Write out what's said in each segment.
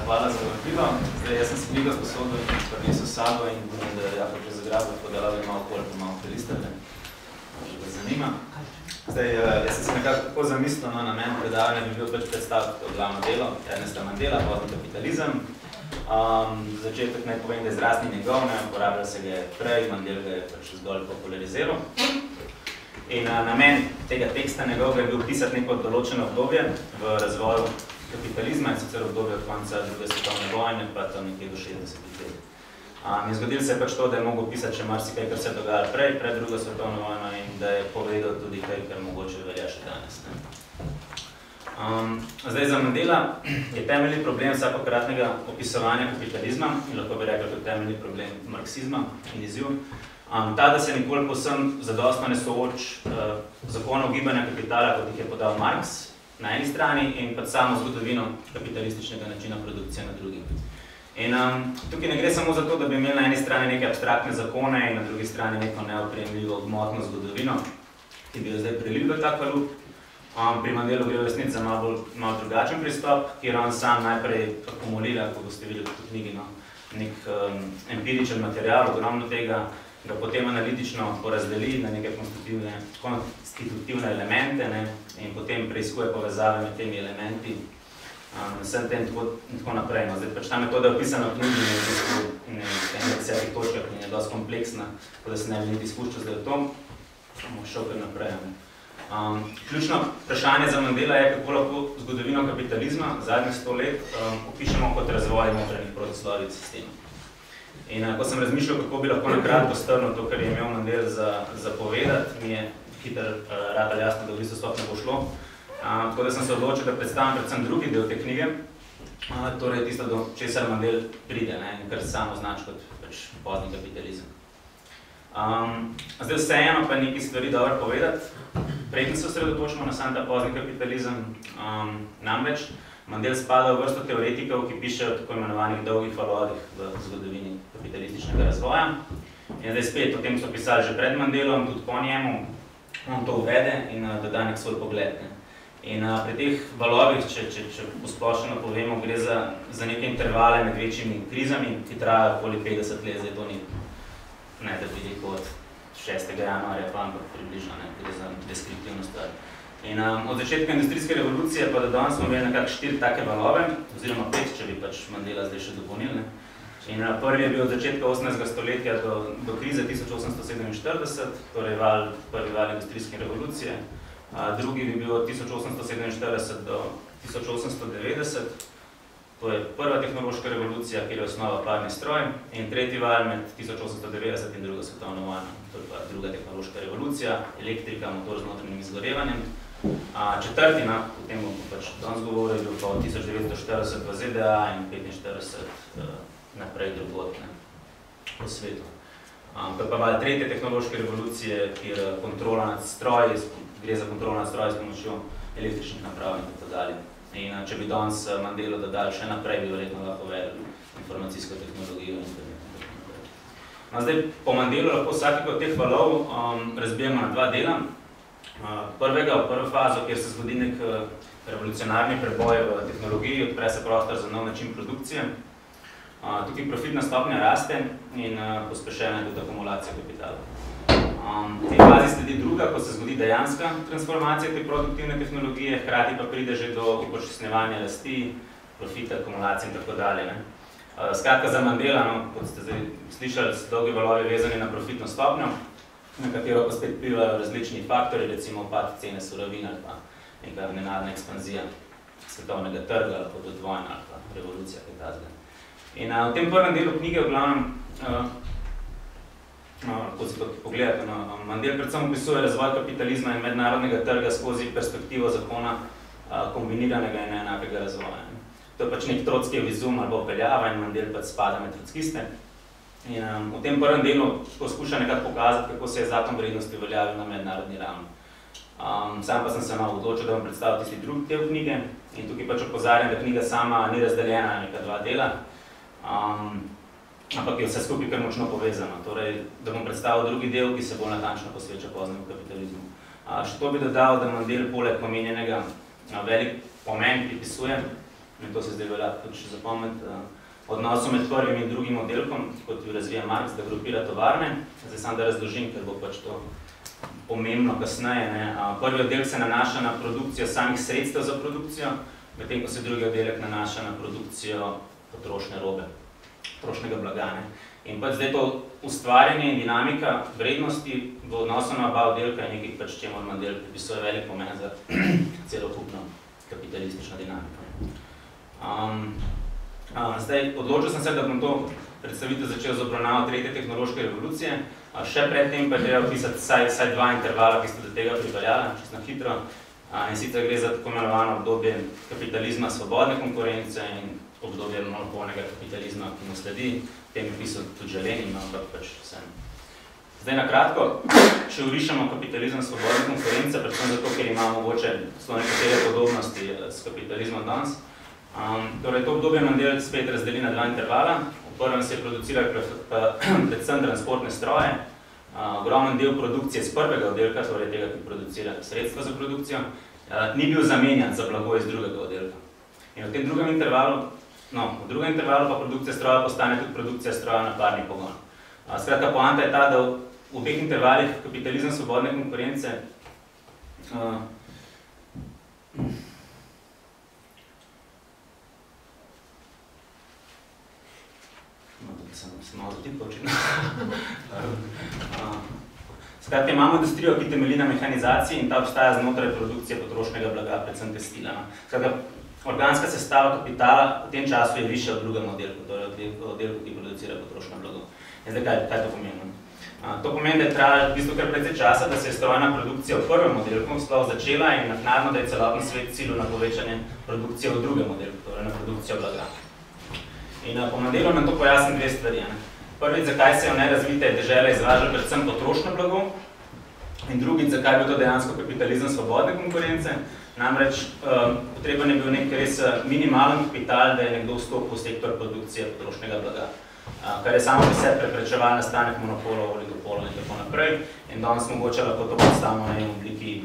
Hvala za vabilo. Jaz sem se knjigo sposobil, prinesel s sabo in da jako že zagrabil, tako da lahko malo koliko malo prelistane, če vas zanima. Jaz sem se nekako tako zamislil, na namen predavanja bi bil predstaviti to glavno delo, Ernesta Mandela, Pozni kapitalizem. Začetek naj povem, da izraz ni njegov, uporabljal se ga je prej, Mandel ga je zgolj populariziral. In namen tega teksta njegovega je bil pisati neko določeno obdobje v razvoju kapitalizma, in sicer obdobje od konca druge svetovne vojne, pa tam nekje do 60 let. In zgodilo se je pač to, da je mogel pisati še marsikaj, kar se je dogajalo pred drugo svetovno vojno in da je povedal tudi kaj, kar mogoče velja še danes. Za Mandela je temeljni problem vsakokratnega opisovanja kapitalizma in lahko bi rekel tudi temeljni problem marksizma in izziv. Ta, da se nikoli povsem zadostno ne sooči zakonov gibanja kapitala, kot jih je podal Marx na eni strani in pa samo zgodovino kapitalističnega načina produkcije na drugi. In tukaj ne gre samo za to, da bi imeli na eni strani neke abstraktne zakone in na drugi strani neko neoprejemljivo gmotno zgodovino, ki bi jo zdaj prelil v tak valup. Pri Mandelu gre v resnici za malo drugačen pristop, kjer on sam najprej akumulira, kot boste videli v knjigi, nek empiričen material, ogromno tega, ga potem analitično porazdeli na neke konstitutivne elemente in potem preiskuje povezave med temi elementi, vsem tem in tako naprej. Zdaj pač ta metoda je opisana v knjigi in v desetih točkah in je dosti kompleksna, tako da se ne bi niti spuščal zdaj v to, bomo šel kar naprej. Ključno vprašanje za Mandela je, kako lahko zgodovino kapitalizma zadnjih 100 let opišemo kot razvoj notranjih protislovij sistema. In ko sem razmišljal, kako bi lahko nakratko strnil to, kar je imel Mandel za povedati, mi je hitro radal jasno, da v bistvu sploh ne bo šlo. Tako da sem se odločil, da predstavim predvsem drugi del te knjige, torej tisto, do česar Mandel pride, kar sam označi kot pozni kapitalizem. Zdaj vseeno pa nekaj stvari dobro povedati. Preden se osredotočimo na sam ta pozni kapitalizem, namreč Mandel spada v vrsto teoretikov, ki pišejo tako imenovanih dolgih valovih v zgodovini kapitalističnega razvoja. In zdaj spet, o tem so pisali že pred Mandelom, tudi po njemu, on to uvede in doda nek svoj pogled. In pri teh valovih, če posplošeno povemo, gre za neke intervale med večjimi krizami, ki trajajo okoli 50 let, zdaj to ni, da bi rekel od 6. januarja pa ampak približno, gre za deskriptivno stvar. In od začetka industrijske revolucije pa do danes smo imeli nekako 4 take valove, oziroma 5, če bi pač Mandela zdaj še dopolnil. In prvi je bil od začetka 18. stoletja do krize 1847, torej prvi val industrijske revolucije. Drugi bi bil od 1847 do 1890, to je prva tehnološka revolucija, kjer je osnova parni stroj, in tretji val med 1890 in drugo svetovno vojno, to je pa druga tehnološka revolucija, elektrika, motor z notranjim izgorevanjem. Četrti, o tem bomo pač danes govoril, je bil pa od 1940 v ZDA in 1945 naprej drugod po svetu. To je pa val tretje tehnološke revolucije, kjer kontrola nad stroji, gre za kontrolo nad stroji s pomočjo električnih naprav in tako dalje. In če bi danes Mandelo dodali še naprej, bi verjetno lahko uvedli informacijsko tehnologijo in tako naprej. Zdaj, po Mandelu lahko vsakega od teh valov razbijemo na 2 dela. Prvega, v prvo fazo, kjer se zgodi nek revolucionarni preboj v tehnologiji, odpre se prostor za nov način produkcije. Tukaj profitna stopnja raste in pospešena je tudi akumulacija kapitala. V tej fazi sledi druga, ko se zgodi dejanska transformacija te produktivne tehnologije, hkrati pa pride že do upočasnjevanja rasti, profita, akumulacije in tako dalje. Skratka za Mandela, kot ste zdaj slišali, so dolgi valovi vezani na profitno stopnjo, na katero pa spet vplivajo različni faktori, recimo upad cene surovin ali pa neka nenadna ekspanzija svetovnega trga ali pa tudi vojna ali pa revolucija, kaj takega. In v tem prvem delu knjige, v glavnem, lahko si tudi pogledate, Mandel predvsem opisuje razvoj kapitalizma in mednarodnega trga skozi perspektivo zakona kombiniranega in enakega razvoja. To je pač nek trotskijev izum ali peljava in Mandel pač spada med trotskiste. In v tem prvem delu poskuša nekako pokazati, kako se je zakon vrednosti uveljavil na mednarodni ravni. Sam pa sem se malo odločil, da vam predstavil tisti drugi del knjige in tukaj pač opozarjam, da knjiga sama ni razdeljena na neka 2 dela, ampak je vse skupaj kar močno povezano. Torej, da bom predstavil drugi del, ki se bolj natančno posveča poznemu kapitalizmu. Še to bi dodal, da Mandel poleg omenjenega velik pomen pripisuje, in to se zdaj velja tudi še zapomniti, odnosu med prvim in drugim oddelkom, kot jo razvija Marx, da grupira tovarne. Zdaj samo da razložim, ker bo pač to pomembno kasneje. Prvi oddelek se nanaša na produkcijo samih sredstev za produkcijo, medtem ko se drugi oddelek nanaša na produkcijo potrošne robe, potrošnega blaga. In pač zdaj to ustvarjanje in dinamika vrednosti v odnosu na oba oddelka je nekaj, pač čemu model pripisuje velik pomen za celokupno kapitalistično dinamiko. Zdaj, odločil sem se, da bom to predstavitev začel z obravnavo tretje tehnološke revolucije. Še predtem pa je treba opisati vsaj dva intervala, ki sta do tega pripeljala, čisto hitro. In sicer gre za tako imenovano obdobje kapitalizma svobodne konkurence in obdobje monopolnega kapitalizma, ki mu sledi. V tem opisu tudi želeni, ampak pač vsem. Zdaj, na kratko, če urišamo kapitalizem svobodne konkurence, predvsem zato, ker ima mogoče nekatere podobnosti s kapitalizmom danes. Torej, to obdobje Mandel spet razdeli na dva intervala. V prvem se je producirali predvsem transportne stroje, ogromen del produkcije z prvega oddelka, torej tega, ki producira sredstva za produkcijo, ni bil zamenjan za blago iz drugega oddelka. In v tem drugem intervalu, v drugem intervalu pa produkcija stroja postane tudi produkcija stroja na parni pogon. Skratka, poanta je ta, da v obeh intervalih kapitalizem svobodne konkurence sem malo zatip počin. Skratka, imamo industrijo, ki temelji na mehanizaciji in ta obstaja znotraj produkcije potrošnega blaga, predvsem tekstila. Skratka, organska sestava kapitala v tem času je višja od drugem oddelku, torej oddelku, ki producira potrošno blago. In zdaj, kaj to pomeni? To pomeni, da je trajalo v bistvu kar precej časa, da se je strojna produkcija v prvem oddelku sploh začela in naknadno, da je celoten svet ciljil na povečanje produkcije v drugem oddelku, torej na produkcijo blaga. In po Mandelu nam to pojasni dve stvari. Prvič, zakaj se je v nerazvite dežele izvažalo predvsem potrošno blago, in drugič, zakaj je bil to dejansko kapitalizem svobodne konkurence. Namreč potreben je bil nek res minimalen kapital, da je nekdo vstopil v sektor produkcije potrošnega blaga, kar je samo pri sebi preprečeval nastanek monopolov, oligopolov in tako naprej. In danes mogoče lahko to predstavimo na obliki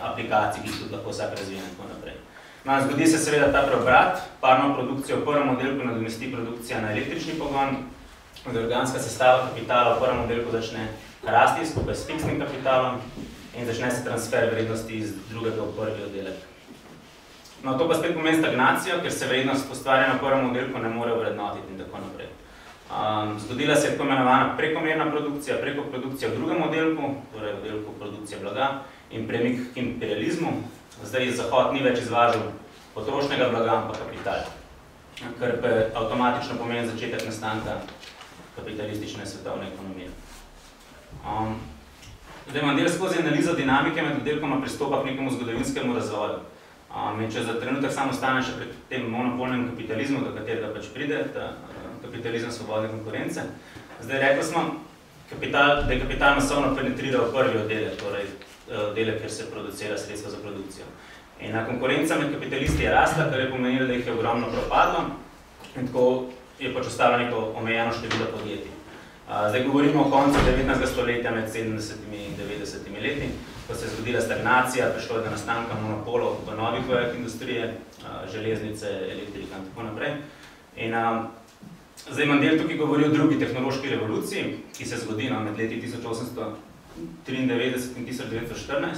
aplikacij, ki tudi lahko vsak razvija in tako naprej. Zgodi se seveda ta preobrat, parno produkcijo v prvem oddelku nadomesti produkcija na električni pogon, da organska sestava kapitala v prvem oddelku začne rasti skupaj s fiksnim kapitalom in začne se transfer vrednosti iz drugega v prvi oddelek. No, to pa spet pomeni stagnacijo, ker se vrednost ustvarjena v prvem oddelku ne more vrednotiti in tako naprej. Zgodila se je tako imenovana prekomerna produkcija, preko produkcija v drugem oddelku, torej v oddelku produkcije blaga in premik k imperializmu. Zdaj Zahod ni več izvažal potrošnega blaga, ampak kapital, kar pa avtomatično pomeni začetek nastanka kapitalistične svetovne ekonomije. Zdaj, Mandel skozi analizo dinamike med oddelkoma pristopa k nekemu zgodovinskemu razvoju. In če za trenutek samo ostane še pri tem monopolnem kapitalizmu, do katerega pač pride, kapitalizem svobodne konkurence. Zdaj, rekli smo, da je kapital masovno penetriral prvi oddelek, torej oddelek, kjer se producira sredstva za produkcijo. In konkurenca med kapitalisti je rasla, kar je pomenilo, da jih je ogromno propadlo in tako je pač ostalo neko omejeno število podjetij. Zdaj govorimo o koncu 19. stoletja med 70. in 90. leti, ko se je zgodila stagnacija, prišlo je do nastanka monopolov v novih vojah industrije, železnice, elektrika in tako naprej. In zdaj Mandel tukaj govori o drugi tehnološki revoluciji, ki se zgodi med leti 1893 in 1914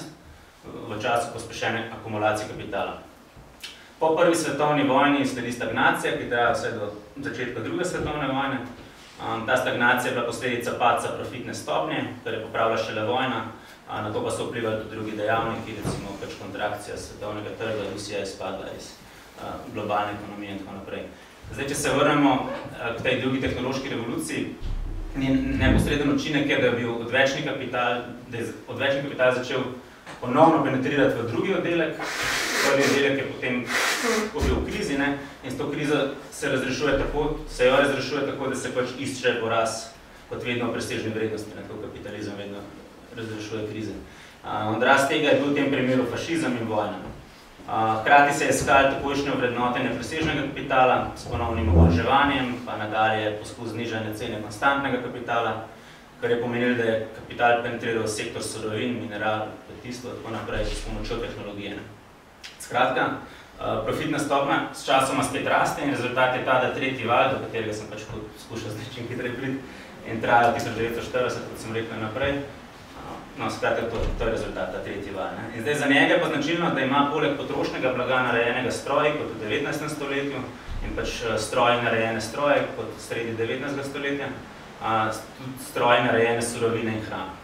v času pospešene akumulacije kapitala. Po prvi svetovni vojni sledi stagnacija, ki traja vse do začetka druge svetovne vojne. Ta stagnacija je bila posledica padca profitne stopnje, kar je popravila šele vojna, na to pa so vplivali tudi drugi dejavniki, recimo pač kontrakcija svetovnega trga, Rusija je izpadla iz globalne ekonomije in tako naprej. Zdaj, če se vrnemo k tej drugi tehnološki revoluciji, neposreden učinek je, da je bil odvečni kapital začel ponovno penetrirati v drugi oddelek. Prvi oddelek je potem bil v krizi, in s to krizo se jo razrešuje tako, da se pač išče poraz kot vedno v presežni vrednosti, tako kapitalizem vedno razrešuje krize. Odraz tega je bil v tem primeru fašizem in vojna. Hkrati se je iskalo takojšnje ovrednotenje presežnega kapitala s ponovnim oboroževanjem, pa nadalje poskus znižanja cene konstantnega kapitala, kar je pomenilo, da je kapital penetriral sektor surovin, mineral, kmetijstvo in tako naprej s pomočjo tehnologije. Skratka, profitna stopnja s časoma spet raste in rezultat je ta, da tretji val, do katerega sem pač skušal zdaj čim hitreje priti in trajal 1940, kot sem rekel naprej. No, skratka, to je rezultat, ta tretji val. In zdaj za njega je pa značilno, da ima poleg potrošnega blaga narejenega stroji, kot v 19. stoletju, in pač stroji narejene stroje, kot v sredi 19. stoletja, tudi stroji narejene surovine in hrane.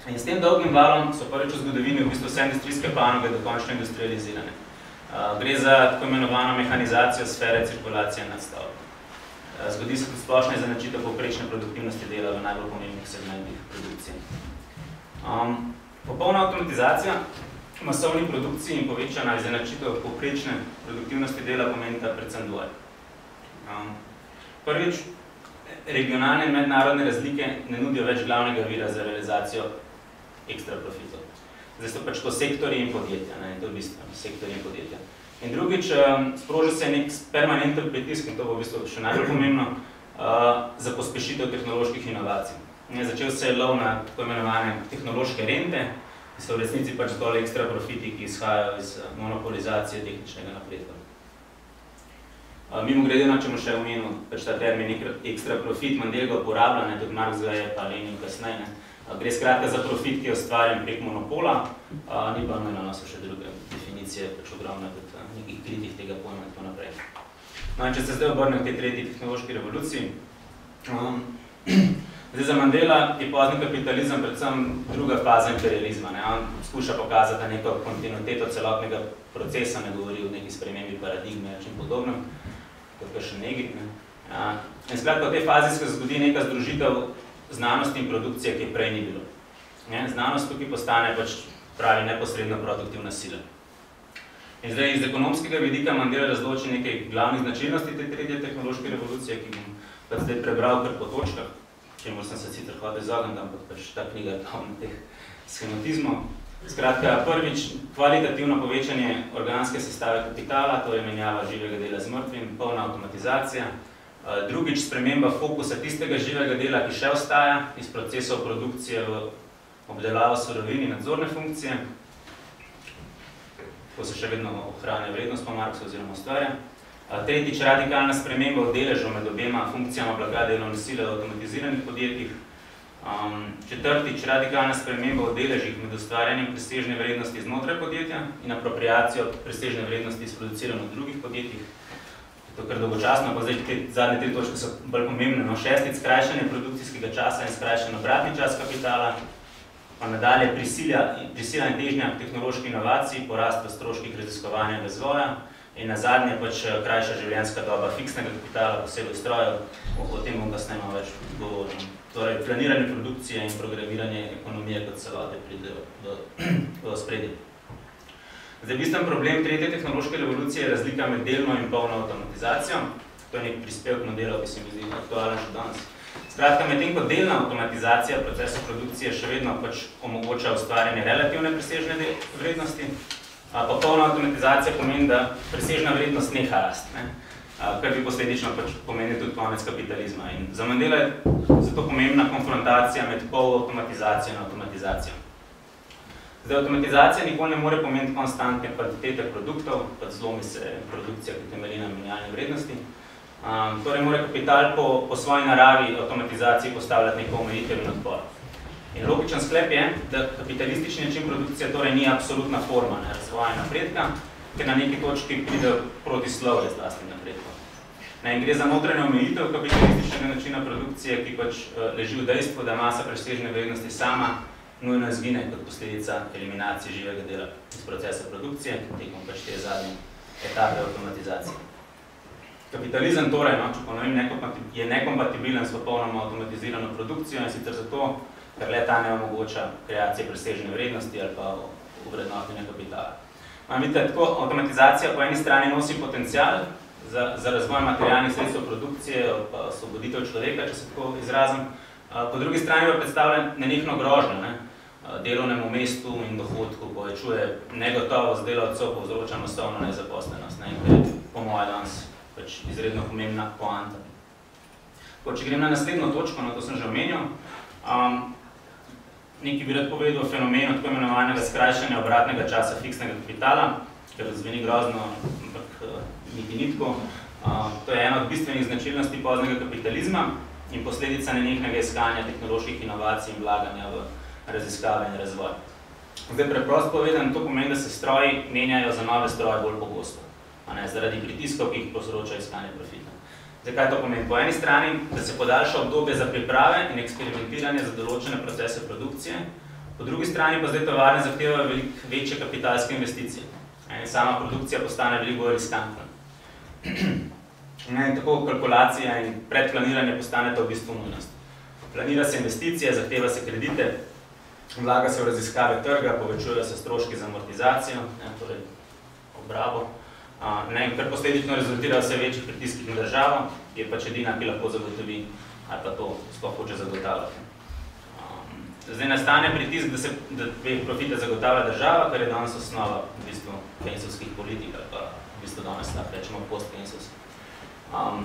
In s tem dolgim valom so prvič v zgodovini v bistvu vse industrijske panoge dokončno industrializirane. Gre za tako imenovano mehanizacijo sfere cirkulacije nadstavb. Zgodi se tudi splošna izenačitev povprečne produktivnosti dela v najbolj pomembnih segmentih produkcije. Popolna avtomatizacija v masovni produkciji in povečana izenačitev povprečne produktivnosti dela pomenita predvsem dvoje. Prvič, regionalne in mednarodne razlike ne nudijo več glavnega vira za realizacijo ekstra profitov. Zdaj so pač to sektorji in podjetja, in to je v bistvu sektorji in podjetja. In drugič, sproži se nek permanenten pritisk, in to bo v bistvu še najbolj pomembno, za pospešitev tehnoloških inovacij. Začel se je lov na tako imenovane tehnološke rente, ki so v resnici pač zgolj ekstra profiti, ki izhajajo iz monopolizacije tehničnega napredka. Mimogrede, če bomo še omenil pač ta termin ekstra profit, Mandel ga uporablja, tudi Marx ga je, pa Lenin kasneje. Gre skratka za profit, ki je ustvarjen prek monopola, ni pa nujno, so še druge definicije, pač ogromno tudi nekih kritih tega pojma in tako naprej. No, in če se zdaj obrnem k tej tretji tehnološki revoluciji, zdaj za Mandela je pozni kapitalizem predvsem druga faza imperializma. On skuša pokazati neko kontinuiteto celotnega procesa, ne govori o neki spremembi paradigme ali čim podobnem, kot pa še negi. In skratka, v tej fazi se zgodi neka združitev znanosti in produkcije, ki je prej ni bilo. Znanost tukaj postane pač pravi neposredno produktivna sila. In zdaj iz ekonomskega vidika Mandela razloči nekaj glavnih značilnosti te tretje tehnološke revolucije, ki bom pač zdaj prebral kar po točkah, čemu sem se sicer hotel izogniti, ampak pač ta knjiga je polna teh schematizmov. Skratka, prvič, kvalitativno povečanje organske sestave kapitala, to je menjava živega dela z mrtvim, polna avtomatizacija. Drugič, sprememba fokusa tistega živega dela, ki še ostaja iz procesov produkcije v obdelavo surovin in nadzorne funkcije. Ko se še vedno ohranja vrednost po Marxu oziroma ustvarja. Tretjič, radikalna sprememba v deležu med obema funkcijama blaga delovne sile v avtomatiziranih podjetjih. Četrtič, radikalna sprememba v deležih med ustvarjanjem presežne vrednosti znotraj podjetja in apropriacijo presežne vrednosti sproducirano v drugih podjetjih. To je kar dolgočasno, pa zdaj te zadnje tri točke so bolj pomembne. Šestič, skrajšanje produkcijskega časa in skrajšan obratni čas kapitala. Pa nadalje prisila in težnja tehnoloških inovacij, porast v stroških raziskovanja in razvoja. In nazadnje pač krajša življenjska doba fiksnega kapitala, posebej strojev, o tem bom kasneje malo več govoril. Torej, planiranje produkcije in programiranje ekonomije kot celote pridejo do ospredja. Zdaj, bistven problem tretje tehnološke revolucije je razlika med delno in polno avtomatizacijo. To je nek prispevek modelov, ki se mi zdi aktualen še danes. Skratka, medtem ko delna avtomatizacija procesa produkcije še vedno pač omogoča ustvarjanje relativne presežne vrednosti, pa polna avtomatizacija pomeni, da presežna vrednost neha rasti, kar bi posledično pač pomenil tudi konec kapitalizma. In za Mandela je zato pomembna konfrontacija med polavtomatizacijo in avtomatizacijo. Zdaj, avtomatizacija nikoli ne more pomeniti konstantne kvantitete produktov, pa zlomi se produkcija, ki temelji na menjalni vrednosti. Torej mora kapital po svoji naravi avtomatizaciji postavljati neko omejitev in odpor. In logičen sklep je, da kapitalistični način produkcije torej ni absolutna forma razvoja napredka, ker na neki točki pride protislovje z lastnim napredkom. In gre za notranje omejitev kapitalističnega načina produkcije, ki pač leži v dejstvu, da masa presežne vrednosti sama nujno izgine kot posledica eliminacije živega dela iz procesa produkcije, tekom pač te zadnje etape avtomatizacije. Kapitalizem torej, če ponovim, je nekompatibilen s popolnoma avtomatizirano produkcijo in sicer zato, ker le ta ne omogoča kreacije presežne vrednosti ali pa uvrednotenja kapitala. Vidite, tako avtomatizacija po eni strani nosi potencial za razvoj materialnih sredstev produkcije, pa osvoboditev človeka, če se tako izrazim, po drugi strani pa predstavlja nenehno grožnjo delovnemu mestu in dohodku, povečuje negotovost delavcev, povzroča masovno nezaposlenost, kar je po mojem danes izredno pomembna poanta. Če grem na naslednjo točko, to sem že omenil, nekaj bi rad povedal o fenomenu tako imenovanega skrajšanja obratnega časa fiksnega kapitala. ker zveni grozno, ampak niti ni tako. To je ena od bistvenih značilnosti poznega kapitalizma in posledica nenehnega iskanja tehnoloških inovacij in vlaganja v raziskave in razvoj. Zdaj, preprosto povedano, to pomeni, da se stroji menjajo za nove stroje bolj pogosto, zaradi pritiskov, ki jih povzroča iskanje profita. Zdaj, kaj to pomeni? Po eni strani, da se podaljša obdobje za priprave in eksperimentiranje za določene procese produkcije, po drugi strani pa zdaj tovarne zahtevajo veliko večje kapitalske investicije. Sama produkcija postane veliko bolj riskantna. Tako kalkulacija in predplaniranje postaneta v bistvu nujnost. Planira se investicije, zahteva se kredite, vlaga se v raziskave trga, povečujejo se stroški za amortizacijo, torej obrabo, kar posledično rezultira vse večjih pritiskih na državo, ki je pač edina, ki lahko zagotovi, ali pa to sploh hoče zagotavljati. Zdaj nastane pritisk, da profite zagotavlja država, kar je danes osnova v bistvu Keynesovskih politik, ali pa v bistvu danes tako rečemo post-Keynesovskih.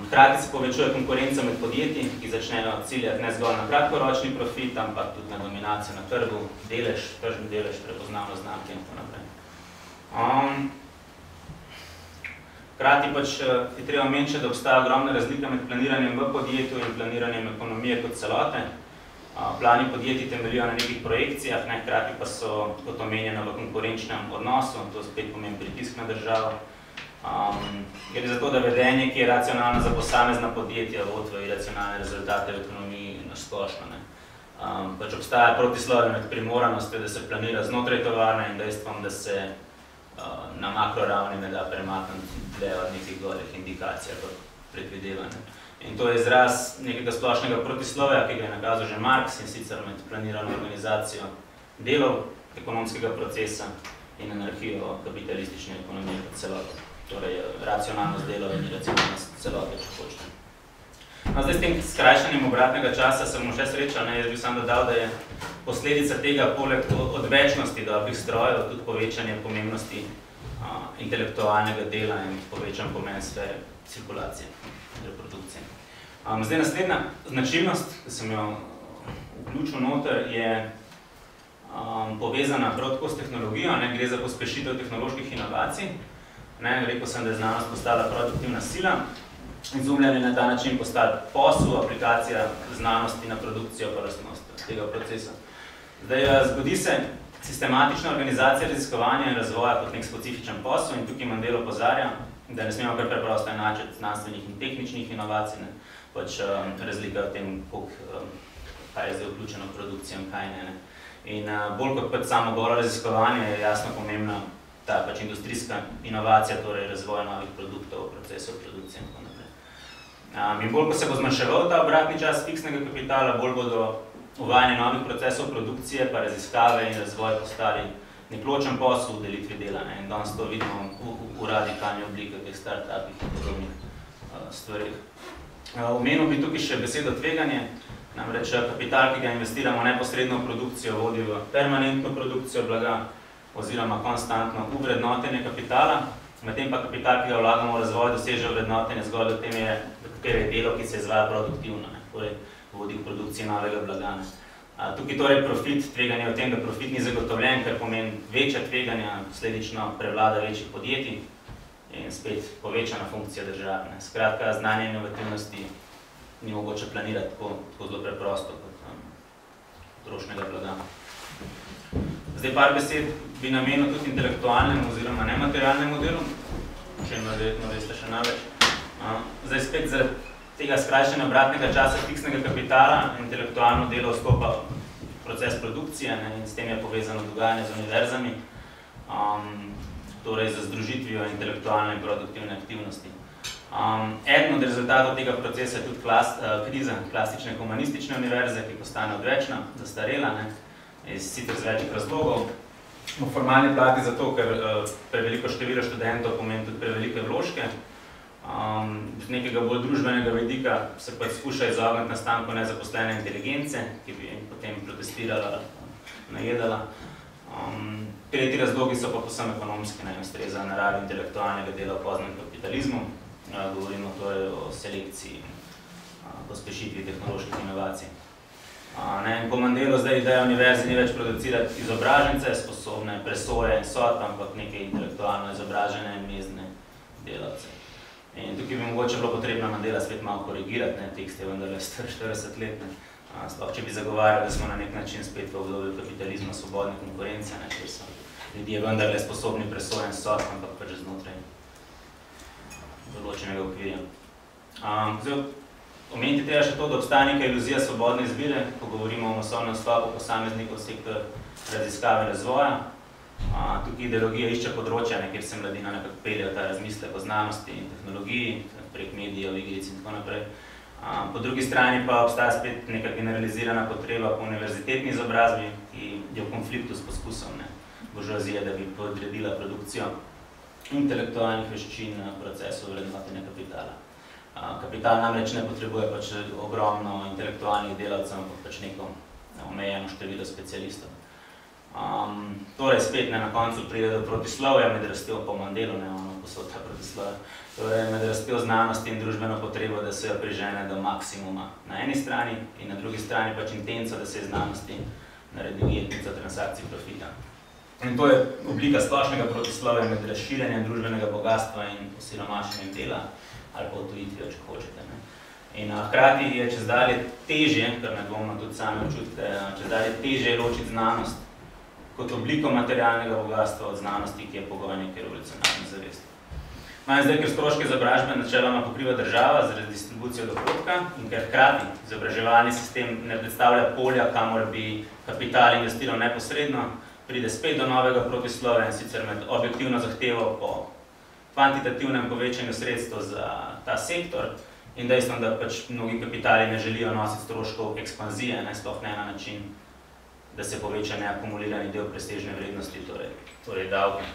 Hkrati se povečuje konkurenca med podjetji, ki začnejo ciljati ne zgolj na kratkoročni profit, ampak tudi na dominacijo na trgu, delež, tržni delež, prepoznavnost znamke in tako naprej. Hkrati pač je treba omeniti, da obstaja ogromna razlika med planiranjem v podjetju in planiranjem ekonomije kot celote. Plani podjetij temeljijo na nekih projekcijah, hkrati pa so kot omenjeno v konkurenčnem odnosu, to spet pomeni pritisk na državo. Gre za to, da vedenje, ki je racionalno za posamezna podjetja, vodi v iracionalne rezultate v ekonomiji nasplošno. Pač obstaja protislovje med primoranostjo, da se planira znotraj tovarne in dejstvom, da se na makroravni ne da premakniti dlje od nekih gorih indikacij ali predvidevanja. In to je izraz nekega splošnega protislovja, ki ga je nakazal že Marx, in sicer med planirano organizacijo delov ekonomskega procesa in anarhijo kapitalistične ekonomije kot celote. Torej racionalnost delov in iracionalnost celote, če hočete. Zdaj s tem skrajšanjem obratnega časa sem še srečal, jaz bi sam dodal, da je posledica tega poleg odvečnosti dobrih strojev tudi povečanje pomembnosti intelektualnega dela in povečan pomen sfere cirkulacije in reprodukcije. Zdaj naslednja značilnost, ki sem jo vključil noter, je povezana prav tako s tehnologijo, gre za pospešitev tehnoloških inovacij. Rekel sem, da je znanost postala produktivna sila, izumljanje na ta način postala posel, aplikacija znanosti na produkcijo pa lastnost tega procesa. Zdaj, zgodi se sistematična organizacija raziskovanja in razvoja kot nek specifičen posel in tukaj Mandel opozarja, da ne smemo kar preprosto enačiti znanstvenih in tehničnih inovacij, pač razlika v tem, kaj je zdaj vključeno v produkcijo in kaj ne. In bolj kot pač samo golo raziskovanje je jasno pomembna ta pač industrijska inovacija, torej razvoj novih produktov, procesov produkcije in tako naprej. In bolj, ko se bo zmanjševal ta obratni čas fiksnega kapitala, bolj bodo uvajanje novih procesov produkcije, pa raziskave in razvoj postali nek ločen posel v delitvi dela. In danes to vidimo v radikalni obliki teh start-upih in podobnih stvarih. Omenil bi tukaj še besedo tveganje, namreč kapital, ki ga investiramo neposredno v produkcijo, vodi v permanentno produkcijo blaga oziroma konstantno uvrednotenje kapitala, medtem pa kapital, ki ga vlagamo v razvoj, doseže vrednotenje zgolj do tem, katere je delo, ki se izvaja produktivno, torej vodi k produkciji novega blaga. Tukaj torej profit, tveganje v tem, da profit ni zagotovljen, ker pomeni večja tveganja, posledično prevlada večjih podjetij in spet povečana funkcija države. Skratka, znanje inovativnosti ni mogoče planirati tako zelo preprosto kot trošnega blaga. Zdaj par besed bi namenil tudi intelektualnemu oziroma nematerialnemu delu, če ima verjetno veste še največ. Zdaj spet zaradi tega skrajšanja obratnega časa fiksnega kapitala intelektualno delo vstopa v proces produkcije in s tem je povezano dogajanje z univerzami, torej z združitvijo intelektualne in produktivne aktivnosti. Eden od rezultatov tega procesa je tudi kriza klasične humanistične univerze, ki postane odvečna, zastarela, sicer z večjih razlogov. V formalni plati zato, ker preveliko število študentov pomeni tudi prevelike vložke. Z nekega bolj družbenega vidika se pač skuša izogniti nastanku nezaposlene inteligence, ki bi potem protestirala, najedala. Tretji razlogi so pa povsem ekonomski, ustreza naravi intelektualnega dela v poznem kapitalizmu. Govorimo torej o selekciji, pospešitvi tehnoloških inovacij. Po Mandelu zdaj ideja univerzi ni več producirati izobražence, sposobne presoje in sodb, ampak neke intelektualno izobražene in mezne delavce. In tukaj bi mogoče bilo potrebno Mandela spet malo korigirati, tekst je vendarle 40 let, sploh če bi zagovarjali, da smo na nek način spet v obdobju kapitalizma svobodne konkurence, ker so ljudje vendarle sposobni presoje in sodb, ampak pač znotraj določenega okvirja. Omeniti treba še to, da obstaja neka iluzija svobodne izbire, ko govorimo o masovnem vstopu posameznikov v sektor raziskave in razvoja. Tukaj ideologija išče področja, kjer se mladina nekako pelje v ta razmislek o znanosti in tehnologiji, prek medijev, igric in tako naprej. Po drugi strani pa obstaja spet neka generalizirana potreba po univerzitetni izobrazbi, ki je v konfliktu s poskusom buržoazije, da bi podredila produkcijo intelektualnih veščin procesu vrednotenja kapitala. Kapital namreč ne potrebuje pač ogromno intelektualnih delavcev, ampak pač neko omejeno število specialistov. Torej spet na koncu pride do protislovja med rastjo po Mandelu, posod ta protislovja, torej med rastjo znanosti in družbeno potrebo, da se jo prižene do maksimuma na eni strani in na drugi strani pač intenco, da se je znanosti naredi ujetnico transakcij profita. In to je oblika splošnega protislovja med razširjanjem družbenega bogatstva in osiromašenjem dela, ali pa odtujitvijo, če hočete. In hkrati je čezdalje težje, kar nedvomno tudi sami občutite, čezdalje težje ločiti znanost kot obliko materialnega bogatstva od znanosti, ki je pogoj neke revolucionarne zavesti. Zdaj, ker stroške izobražbe načeloma pokriva država z redistribucijo dohodka in ker hkrati izobraževalni sistem ne predstavlja polja, kamor bi kapital investiral neposredno, pride spet do novega protislovja in sicer med objektivno zahtevo po kvantitativnem povečanju sredstev za ta sektor in dejstvom, da pač mnogi kapitali ne želijo nositi stroškov ekspanzije, sploh ne na način, da se poveča neakumulirani del presežne vrednosti, torej davke.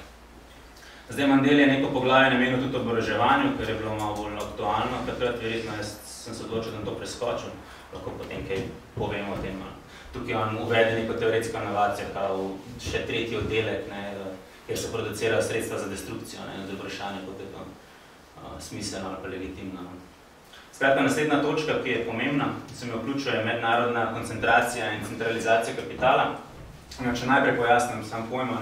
Zdaj Mandel je neko poglavje namenil tudi oboroževanju, ker je bilo malo bolj aktualno, takrat verjetno sem se odločil, da to preskočil, lahko potem kaj povemo o tem. Tukaj on uvede neko teoretsko inovacijo, kao še tretji oddelek, kjer se producirajo sredstva za destrukcijo, za vprašanje, kot je to smiselno ali pa legitimno. Skratka, naslednja točka, ki je pomembna, se mi vključuje mednarodna koncentracija in centralizacija kapitala. Če najprej pojasnim sam pojmo,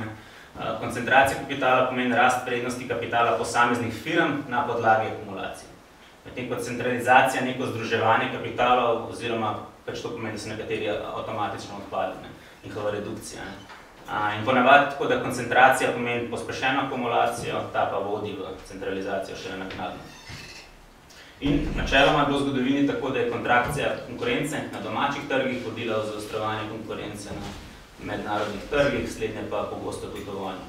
koncentracija kapitala pomeni rast prednosti kapitala posameznih firm na podlagi akumulacije. Medtem kot centralizacija neko združevanje kapitalov, oziroma pač to pomeni, da se nekateri avtomatično odpadi, njihova redukcija. In ponavadi tako, da koncentracija pomeni pospešeno akumulacijo, ta pa vodi v centralizacijo šele naknadno. In načeloma je bilo v zgodovini tako, da je kontrakcija konkurence na domačih trgih vodila v zaostrovanje konkurence na mednarodnih trgih, slednje pa pogosto tudi vojno.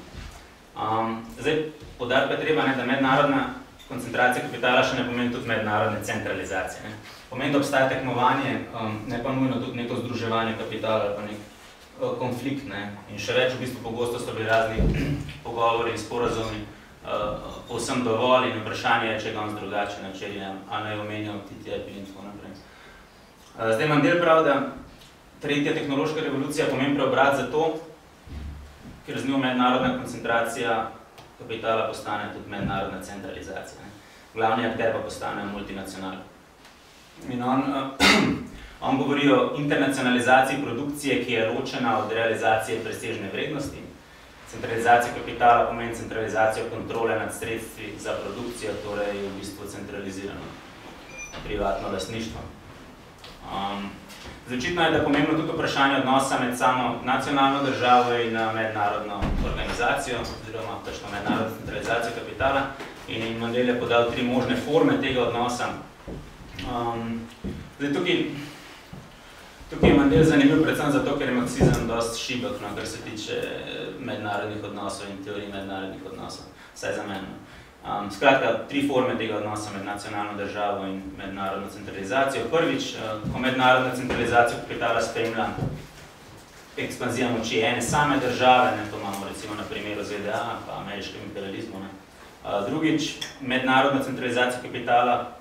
Zdaj, poudariti pa je treba, da mednarodna koncentracija kapitala še ne pomeni tudi mednarodne centralizacije. Pomeni, da obstaja tekmovanje, ne pa nujno tudi neko združevanje kapitala ali pa nek konflikt. In še več, v bistvu pogosto so bili razni pogovori in sporazumi povsem dovolj in vprašanje je, če ga on z drugače načeli, a naj omenjal TTIP in tako naprej. Zdaj Mandel pravi, da tretja tehnološka revolucija pomeni preobrat zato, ker z njo mednarodna koncentracija kapitala postane tudi mednarodna centralizacija. Glavni akter pa postane multinacional. In on govori o internacionalizaciji produkcije, ki je ločena od realizacije presežne vrednosti. Centralizacija kapitala pomeni centralizacijo kontrole nad sredstvi za produkcijo, torej je v bistvu centralizirano privatno lastništvo. Začitno je, da pomembno tudi vprašanje odnosa med samo nacionalno državo in mednarodno organizacijo, oziroma točno mednarodno centralizacijo kapitala. In Mandel je podal 3 možne forme tega odnosa. Zdaj, tukaj je Mandel zanimiv predvsem zato, ker je marksizem dosti šibek, kar se tiče mednarodnih odnosov in teorij mednarodnih odnosov, vsaj za mene. Skratka, 3 forme tega odnosa med nacionalno državo in mednarodno centralizacijo. Prvič, ko mednarodna centralizacija kapitala spremlja ekspanzija moči ene same države, to imamo recimo na primeru ZDA pa ameriškem imperializmu. Drugič, mednarodna centralizacija kapitala,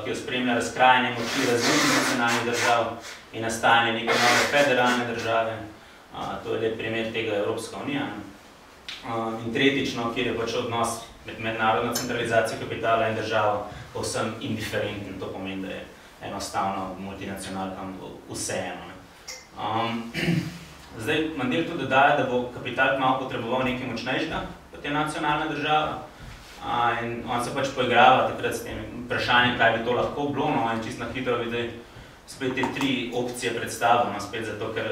ki jo spremlja razkrajanje moči različnih nacionalnih držav in nastajanje neke nove federalne države. To je lep primer tega Evropska unija. In tretjič, kjer je pač odnos med mednarodno centralizacijo kapitala in državo povsem indiferenten. To pomeni, da je enostavno multinacionalkam vseeno. Zdaj, Mandel tudi dodaja, da bo kapital malo potreboval nekaj močnejšega, kot je nacionalna država. In on se pač poigrava takrat s tem vprašanjem, kaj bi to lahko bilo, no, in čisto na hitro vidi spet te 3 opcije predstavljamo, spet zato, ker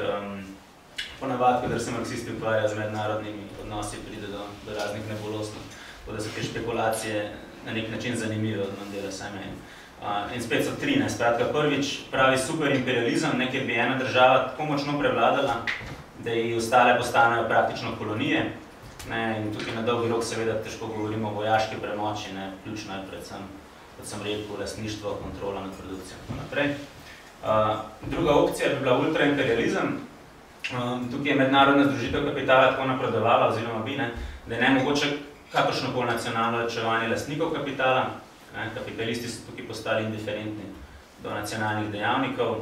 ponavadi, kadar se marksisti ukvarja z mednarodnimi odnosi, pride do raznih nebulosti, tako da so te špekulacije na nek način zanimive od Mandela same. In spet so 3, skratka, prvič pravi superimperializem, kjer bi ena država tako močno prevladala, da ji ostale postanejo praktično kolonije. In tukaj na dolgi rok seveda težko govorimo o vojaški premoči, ključno je predvsem, kot sem rekel, lastništvo, kontrola nad produkcijo in tako naprej. Druga opcija bi bila ultraimperializem. Tukaj je mednarodna združitev kapitala tako napredovala, oziroma bi, da je nemogoče kakršnokoli nacionalno ločevanje lastnikov kapitala. Kapitalisti so tukaj postali indiferentni do nacionalnih dejavnikov,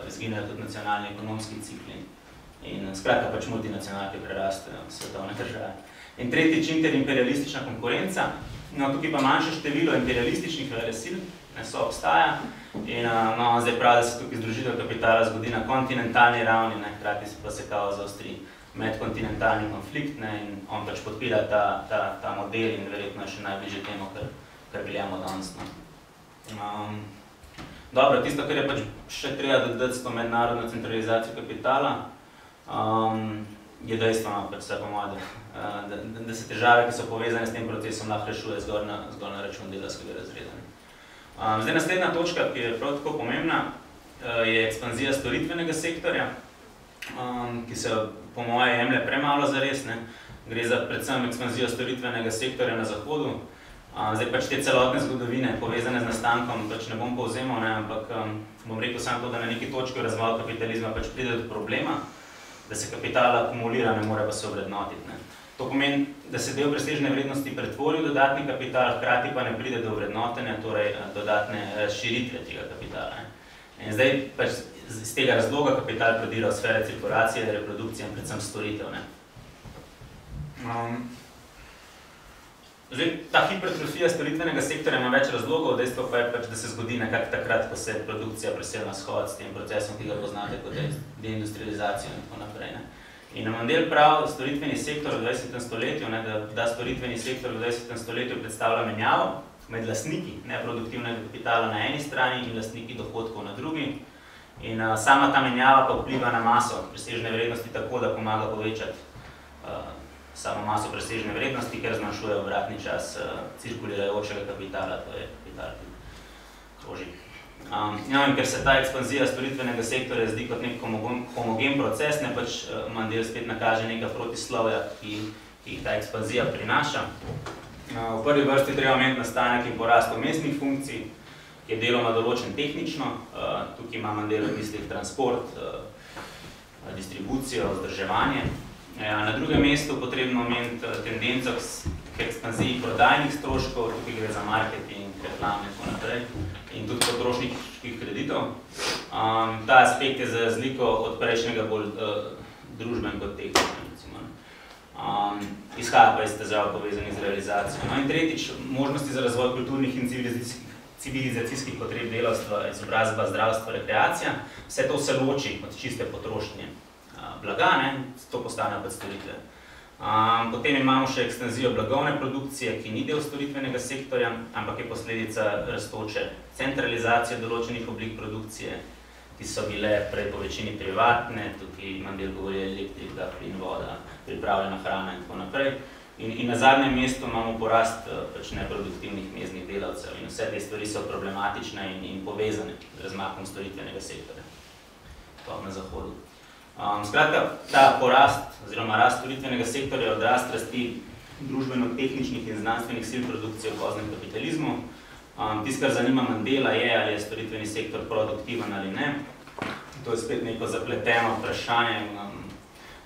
izginejo tudi nacionalni ekonomski cikli. In skratka pač multinacionalke prerastejo svetovne države. In tretjič, interimperialistična konkurenca. No, tukaj pa manjše število imperialističnih velesil so obstaja. In zdaj pravi, da se tukaj združitev kapitala zgodi na kontinentalni ravni, hkrati pa se kao zaostri medkontinentalni konflikt, in on pač podpira ta model in verjetno je še najbližje temu, kar gledamo danes. Dobro, tisto, kar je pač še treba dodati s to mednarodno centralizacijo kapitala, je dejstvo, vse po moje, da se težave, ki so povezane s tem procesom, lahko rešuje zgolj na račun delavskega razreda. Zdaj, naslednja točka, ki je prav tako pomembna, je ekspanzija storitvenega sektorja, ki se po moje jemlje premalo zares. Gre za predvsem ekspanzijo storitvenega sektorja na zahodu. Zdaj pač te celotne zgodovine, povezane z nastankom, pač ne bom povzemal, ampak bom rekel samo to, da na neki točki razvoja kapitalizma pač pride do problema, da se kapital akumulira, ne more pa se ovrednotiti. To pomeni, da se del presežne vrednosti pretvori v dodatni kapital, hkrati pa ne pride do ovrednotenja, torej dodatne širitve tega kapitala. In zdaj pač iz tega razloga kapital prodira v sfere cirkulacije, reprodukcije in predvsem storitev. Zdaj, ta hipertrofija storitvenega sektorja ima več razlogov, dejstvo pa je pač, da se zgodi nekako takrat, ko se produkcija preseli na shod s tem procesom, ki ga poznate kot deindustrializacijo in tako naprej. In Mandel pravi, storitveni sektor v 20. stoletju, da storitveni sektor v 20. stoletju predstavlja menjavo med lastniki neproduktivnega kapitala na eni strani in lastniki dohodkov na drugi. In sama ta menjava pa vpliva na maso presežne vrednosti tako, da pomaga povečati samo maso presežne vrednosti, ker zmanjšuje obratni čas cirkulirajočega kapitala, to je kapital, ki kroži. In ker se ta ekspanzija storitvenega sektorja zdi kot nek homogen proces, pač Mandel spet nakaže nekaj protislovja, ki jih ta ekspanzija prinaša. V prvi vrsti treba omeniti nastanek in porast vmesnih funkcij, ki je deloma določen tehnično. Tukaj ima Mandel v mislih transport, distribucijo, vzdrževanje. Na drugem mestu potrebno omeniti tendenco k ekspanziji prodajnih stroškov, tukaj gre za marketing, reklame in tako naprej, in tudi potrošniških kreditov. Ta aspekt je za razliko od prejšnjega bolj družben kot tehničen. Izhaja pa iz težav povezanih z realizacijo. In tretjič, možnosti za razvoj kulturnih in civilizacijskih potreb delavstva, izobrazba, zdravstvo, rekreacija. Vse to se loči od čiste potrošnje blaga, to postanejo pa storitve. Potem imamo še ekstenzijo blagovne produkcije, ki ni del storitvenega sektorja, ampak je posledica rastoče centralizacije določenih oblik produkcije, ki so bile prej po večini privatne, tukaj Mandel govori elektrika, plin, voda, pripravljena hrana in tako naprej. In na zadnjem mestu imamo porast neproduktivnih meznih delavcev in vse te stvari so problematične in povezane z razmahom storitvenega sektorja, na zahodu. Skratka, ta porast oziroma rast storitvenega sektorja je odrast rasti družbeno-tehničnih in znanstvenih sil produkcije v poznem kapitalizmu. Tisto, kar zanima Mandela, je, ali je storitveni sektor produktiven ali ne. To je spet neko zapleteno vprašanje.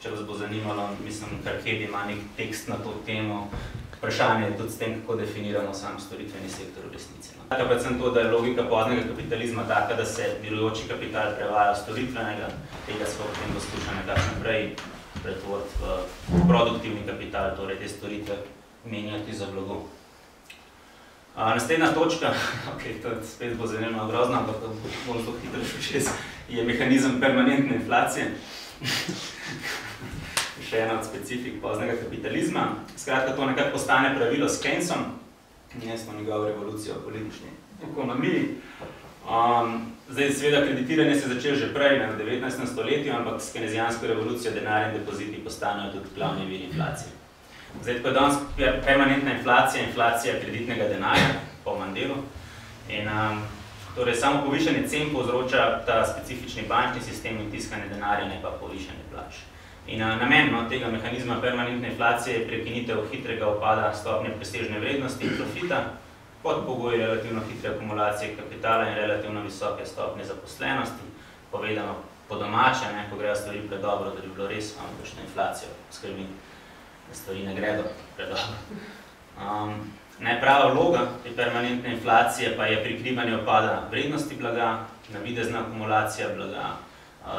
Če vas bo zanimalo, mislim, Carcedi ima nek tekst na to temo. Vprašanje je tudi s tem, kako definiramo sam storitveni sektor v resnici. Predvsem to, da je logika poznega kapitalizma taka, da se delujoči kapital prevaja v storitvenega, tega se potem poskuša nekako naprej pretvoriti v produktivni kapital, torej te storitve menjati za blago. Naslednja točka, to spet bo zanimljivo grozno, ampak bom zelo hitro šel čez, je mehanizem permanentne inflacije. Še ena od specifik poznega kapitalizma. Skratka, to nekako postane pravilo s Keynesom, smo njegovo revolucijo v politični ekonomiji. Zdaj, seveda, kreditiranje se je začelo že prej, v 19. stoletju, ampak s keynesijansko revolucijo denar in depoziti postanejo tudi glavni vir inflacije. Zdaj, tako je danes permanentna inflacija, inflacija kreditnega denarja, po Mandelu. In torej, samo povišanje cen povzroča ta specifični bančni sistem in tiskanje denarja, ne pa povišanje plač. In namen tega mehanizma permanentne inflacije je prekinitev hitrega upada stopnje presežne vrednosti in profita pod pogoji relativno hitre akumulacije kapitala in relativno visoke stopnje zaposlenosti, povedano po domače, ko grejo stvari predobro, da bi bilo res kakšno inflacijo skrbi, da stvari ne gredo predobro. Najprava vloga te permanentne inflacije pa je prikrivanje upada vrednosti blaga, navidezna akumulacija blaga,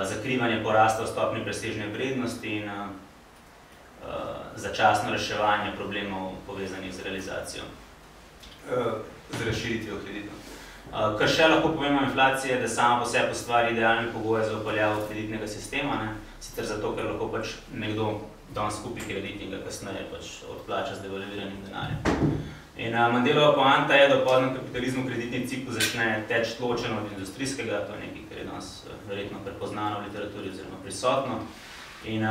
zakrivanje porasta v stopnji presežne vrednosti in začasno reševanje problemov povezanih z realizacijo, z razširitvijo kreditov. Kar še lahko povemo inflacije, da sama po sebi ustvari idealne pogoje za upeljavo kreditnega sistema, sicer zato, ker lahko nekdo danes kupi kredit in ga kasneje odplača z devalviranim denarjem. In Mandelova poanta je, da v poznem kapitalizmu kreditni ciklus začne teči ločeno od industrijskega, to je nekaj, kar je danes verjetno prepoznano v literaturi oziroma prisotno. In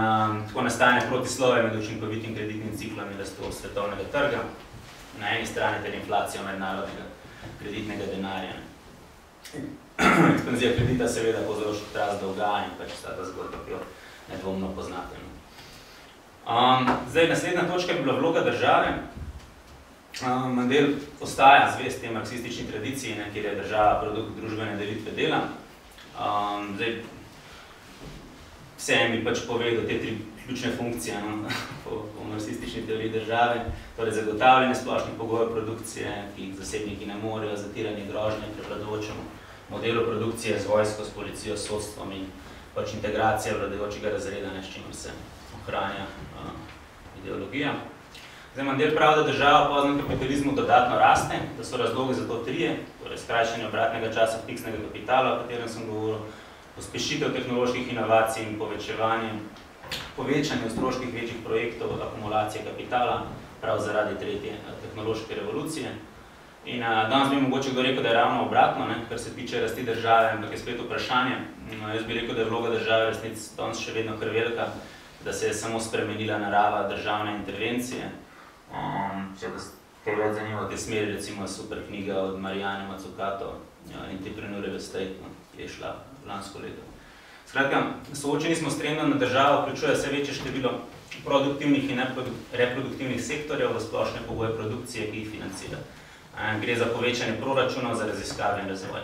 tako nastane protislovje med učinkovitim kreditnim ciklom in rastjo svetovnega trga, na eni strani ter inflacijo mednarodnega kreditnega denarja. Ekspanzija kredita seveda povzroča rast dolga in sta ta zgodba, ki jo nedvomno poznate. Zdaj, naslednja točka je bila vloga države. Mandel ostaja zvest te marksistični tradiciji, kjer je država produkt družbene delitve dela. Vsem bi povedal te tri ključne funkcije po marksistični teoriji države, torej zagotavljanje splošnih pogojev produkcije, ki jih zasebniki ne morejo, zatiranje grožnje prevladujočemu modelu produkcije z vojsko, s policijo, s sodstvom in integracija vladajočega razreda, s čimer se ohranja ideologija. Zdaj, Mandel pravi, da država v poznem kapitalizmu dodatno raste, da so razlogi za to trije, torej skrajšanje obratnega časa fiksnega kapitala, o katerem sem govoril, pospešitev tehnoloških inovacij in povečanje stroških večjih projektov, akumulacije kapitala, prav zaradi tretje tehnološke revolucije. In danes bi mogoče kdo rekel, da je ravno obratno, kar se tiče rasti države, ampak je spet vprašanje. Jaz bi rekel, da je vloga države resnic danes še vedno kar velika, da se je samo spremenila narava državne intervencije. Če vas kaj več zanima v tej smeri, recimo super knjiga od Marijane Mazzucato, Entrepreneur Real Estate, ki je šla lansko leto. Skratka, soočeni smo s trendom, da država vključuje vse večje število produktivnih in reproduktivnih sektorjev v splošne pogoje produkcije, ki jih financira. Gre za povečanje proračunov za raziskave in razvoj.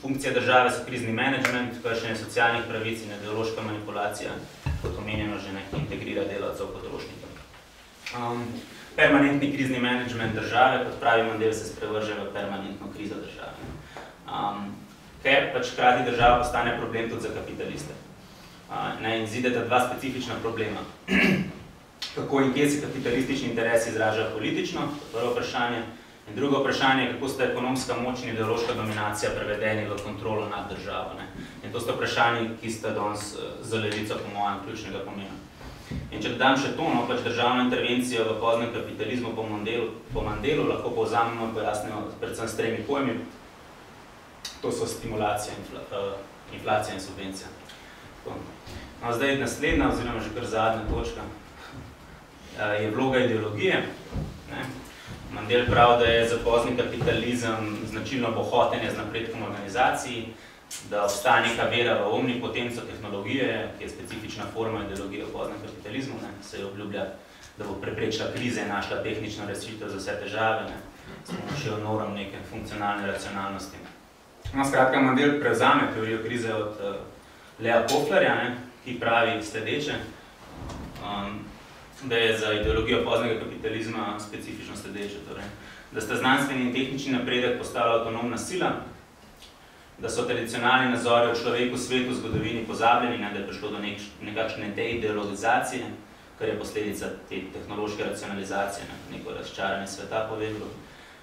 Funkcija države so krizni menedžment, kršenje socialnih pravic in ideološka manipulacija, kot omenjeno že integrira delavcev potrošnikov. Permanentni krizni menedžment države, kot pravi Mandel, se sprevrže v permanentno krizo države. Ker hkrati država postane problem tudi za kapitaliste. In zideta dva specifična problema. Kako in kje se kapitalistični interesi izražajo politično, prvo vprašanje, in drugo vprašanje je, kako sta ekonomska moč in ideološka dominacija prevedeni v kontrolo nad državo. In to sta vprašanje, ki sta danes za Levico po mojem ključnega pomena. In če dodam še to, državno intervencijo v poznem kapitalizmu po Mandelu lahko povzamemo in pojasnimo predvsem s tremi pojmi. To so stimulacija, inflacija in subvencija. Zdaj naslednja, oziroma že kar zadnja točka, je vloga ideologije. Mandel pravi, da je za pozni kapitalizem značilno bohotenje z napredkom organizaciji, da obstaja neka vera v omnipotenco tehnologije, ki je specifična forma ideologije v poznem kapitalizmu, se je obljublja, da bo preprečila krize in našla tehnično rešitev za vse težave, s pomočjo norm neke funkcionalne racionalnosti. Skratka, Mandel prevzame teorijo krize od Lea Poflerja, ki pravi sledeče, da je za ideologijo poznega kapitalizma specifično sledeče, da sta znanstveni in tehnični napredek postala avtonomna sila, da so tradicionalni nazori o človeku, svetu, zgodovini pozabljeni, da je prišlo do nekakšne deideologizacije, kar je posledica te tehnološke racionalizacije, neko razčaranje sveta povedalo,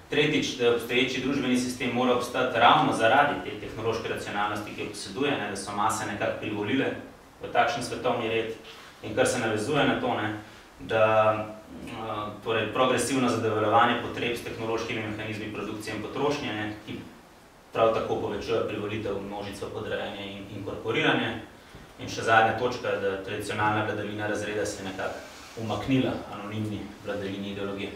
Tretjič, da obstoječi družbeni sistem mora obstati ravno zaradi te tehnološke racionalnosti, ki jo poseduje, da so mase nekako privolile v takšen svetovni red in kar se navezuje na to, da torej progresivno zadovoljevanje potreb s tehnološkimi mehanizmi produkcije in potrošnje, ki prav tako povečuje privolitev množico podrejanje in inkorporiranje. In še zadnja točka, da tradicionalna vladavina razreda se je nekako umaknila anonimni vladavini ideologije.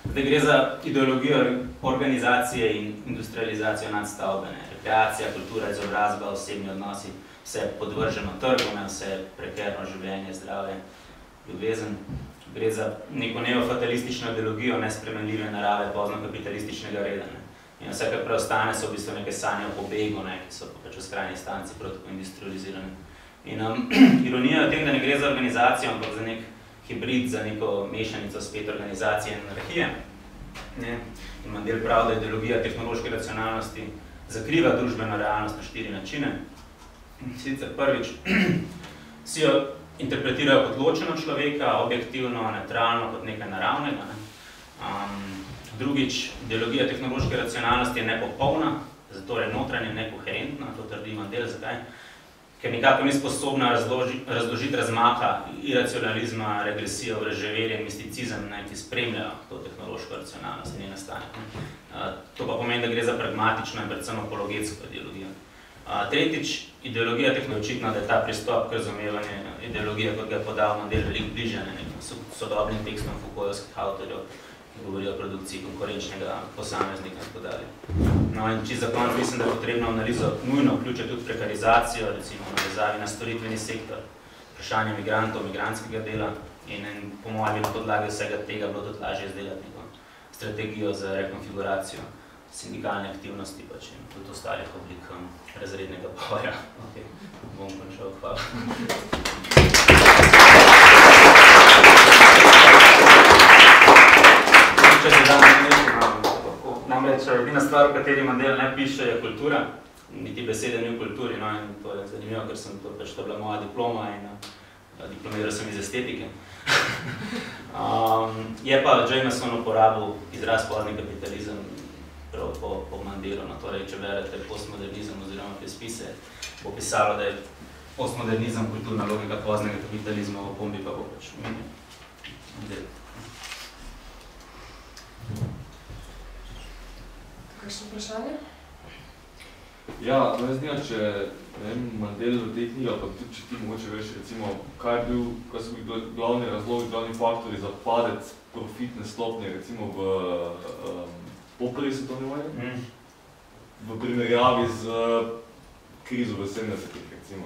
Zdaj gre za ideologijo organizacije in industrializacijo nadstavbe. Rekreacija, kultura, izobrazba, osebni odnosi, vse podvrženo trgu, vse prekerno življenje, zdravje, ljubezen. Gre za neko neofatalistično ideologijo nespremenljive narave pozno-kapitalističnega reda. In vse, kar preostane, so v bistvu neke sanje o pobegu, ki so pač v skrajni stanci prav tako industrializirane. In ironija je v tem, da ne gre za organizacijo, ampak za nek hibrid, za neko mešanico spet organizacije in anarhije. In Mandel pravi, da ideologija tehnološke racionalnosti zakriva družbeno realnost na 4 načine. Sicer prvič, si jo interpretirajo kot ločeno človeka, objektivno, neutralno, kot nekaj naravnega. Drugič, ideologija tehnološke racionalnosti je nepopolna, zato je notranje nekoherentna, to trdi Mandel. Zakaj? Ker nekako ni sposobna razložiti razmaha iracionalizma, regresijo, vreževerje in misticizem, ki spremljajo to tehnološko racionalnost in njen nastanek. To pa pomeni, da gre za pragmatično in predvsem apologetsko ideologijo. Tretjič, ideologija tehnološčitna, da je ta pristop k razumevanju ideologije, kot ga je podal Mandel, veliko bližje sodobnim tekstom Foucaultovskih avtorjev, ki govorijo o produkciji konkurenčnega posameznika in tako dalje. No in čisto za konec mislim, da je potrebno analizo nujno vključiti tudi prekarizacijo, recimo v navezavi na storitveni sektor, vprašanje migrantov, migrantskega dela in po mojem na podlagi vsega tega bilo tudi lažje izdelati neko strategijo za rekonfiguracijo sindikalne aktivnosti pač in tudi ostalih oblik razrednega boja. Ok, bom končal, hvala. Če se dan namreč edina stvar, v kateri Mandel ne piše, je kultura. Niti besede ni v kulturi, no in to je zanimivo, ker sem to bila moja diploma in diplomiral sem iz estetike. Je pa Jameson uporabil izraz pozni kapitalizem prav po Mandelu. Torej, če berete postmodernizem oziroma spise, bo pisalo, da je postmodernizem kulturna logika poznega kapitalizma, v pombi pa bo pač Mandel. Kakšno vprašanje? Ja, no jaz znam, če Mandel v tej knjigi, pa tudi če ti mogoče veš, recimo, kaj so bili glavni razlogi, glavni faktori za padec profitne stopnje, recimo v poprvi svetovni vojni, v primerjavi z krizo v 70-ih, recimo.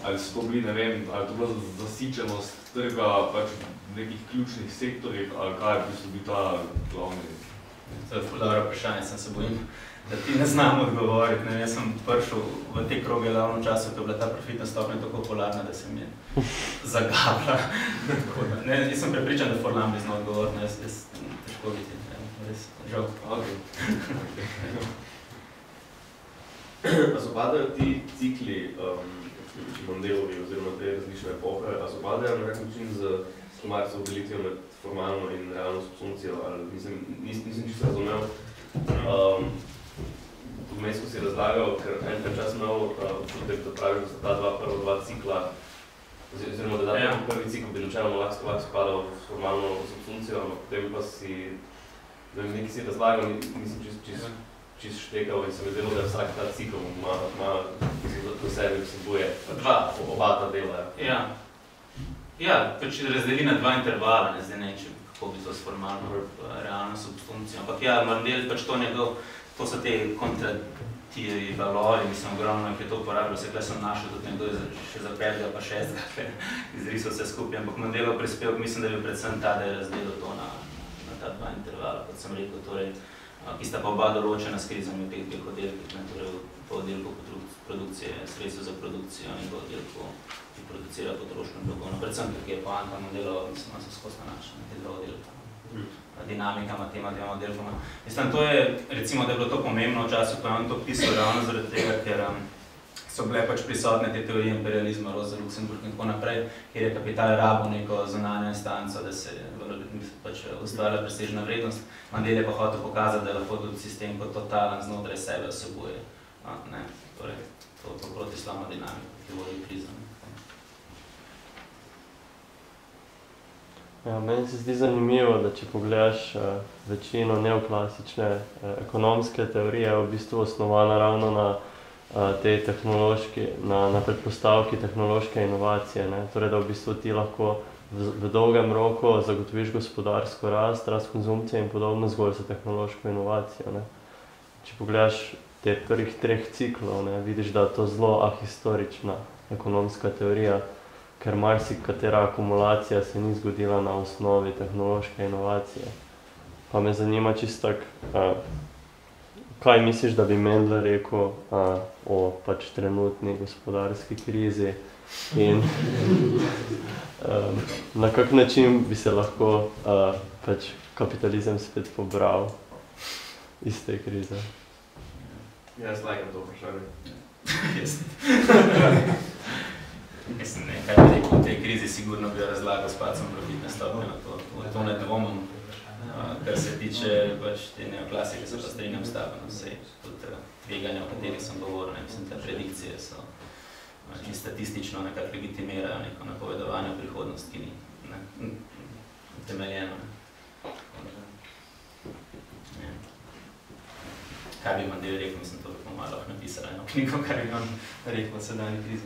Ali so to bili, ne vem, ali to bila zasičenost trga pač v nekih ključnih sektorjih, ali kaj so bili ta glavni? To je ful dobro vprašanje, sem se bojim, da ti ne znam odgovoriti. Jaz sem prišel v te kroge ravno času, ko je bila ta profitna stopnja tako popularna, da se mi je zagabla. Jaz sem prepričan, da Forlan bi znal odgovoriti, jaz težko biti, res žal. A sopadajo ti cikli Mandelovi oziroma te različne epohe, a sopadajo na nek način z Marxovo delitvijo med formalno in realno subsumpcijo, ali nisem čisto razumel. Vmes, ko si razlagal, ker en čas imel občutek, da praviš, da so ta prva dva cikla, oziroma da prvi cikl bi načeloma lahko spadal v formalno subsumpcijo, ampak potem pa si, da nekaj si razlagal, nisem čisto štekal in se mi delo, da vsak ta cikl ima do sebi vsebuje oba ta dela. Ja, pač razdeli na dva intervala, ne zdaj ne, kako bi to s formalno realno subsumpcijo, ampak ja, Mandel pač to njegov, to so te kontrativi valovi, mislim, ogromno jih je to uporabljal, se sem našel tudi nekdo še za 5. pa 6. izrisal vse skupaj, ampak Mandelov prispevek mislim, da je bil predvsem ta, da je razdelil to na ta dva intervala, kot sem rekel, torej, ki sta pa oba določena s krizami v teh dveh oddelkih, torej po oddelku produkcije, sredstvo za produkcijo in po oddelku, ki producira potrošnjo in blagovno. Predvsem, ker je poanta Mandelova, mislim, da so skozi nanašali na te dva oddelka. Dinamikama, tema dvema oddelkama. Mislim, to je, recimo, da je bilo to pomembno v času, ko je on to pisal ravno zaradi tega, ker so bile pač prisotne te teorije imperializma, Rosa Luxemburg in tako naprej, kjer je kapital rabil neko zunanjo instanco, da se pač ustvarila presežna vrednost. Mandela je pa hotel pokazati, da lahko tudi sistem kot totalen znotraj sebe vsebuje. Torej, to protislavno dinamiko, ki vodi krizo. Ja, meni se zdi zanimivo, da če pogledaš večino neoklasične ekonomske teorije, je v bistvu osnovana ravno na tej tehnološki, na predpostavki tehnološke inovacije, ne? Torej, da v bistvu ti lahko v dolgem roku zagotoviš gospodarsko rast konzumpcije in podobno zgolj za tehnološko inovacijo, ne? Če pogledaš te prvih 3 ciklov, ne, vidiš, da je to zelo ahistorična ekonomska teorija, ker marsikatera akumulacija se ni zgodila na osnovi tehnološke inovacije. Pa me zanima čisto tako, kaj misliš, da bi Mendel rekel o pač trenutni gospodarski krizi in na kak način bi se lahko pač kapitalizem spet pobral iz te krize? Jaz lajkam to vprašanje. Mislim, kaj bi rekel, v tej krizi sigurno bi razlagal s padcem profitne stopnje, to ne dvomim. Kar se tiče pač te neoklasike, se pa strinjam s tabo, vsej tudi tveganja, o katerih sem govoril, mislim, te predikcije so statistično nekako legitimirajo neko napovedovanje v prihodnost, ki ni utemeljeno. Kaj bi Mandel rekel, mislim, to bi malo napisala eno knjigo, kar bi on rekel o sedanji krizi.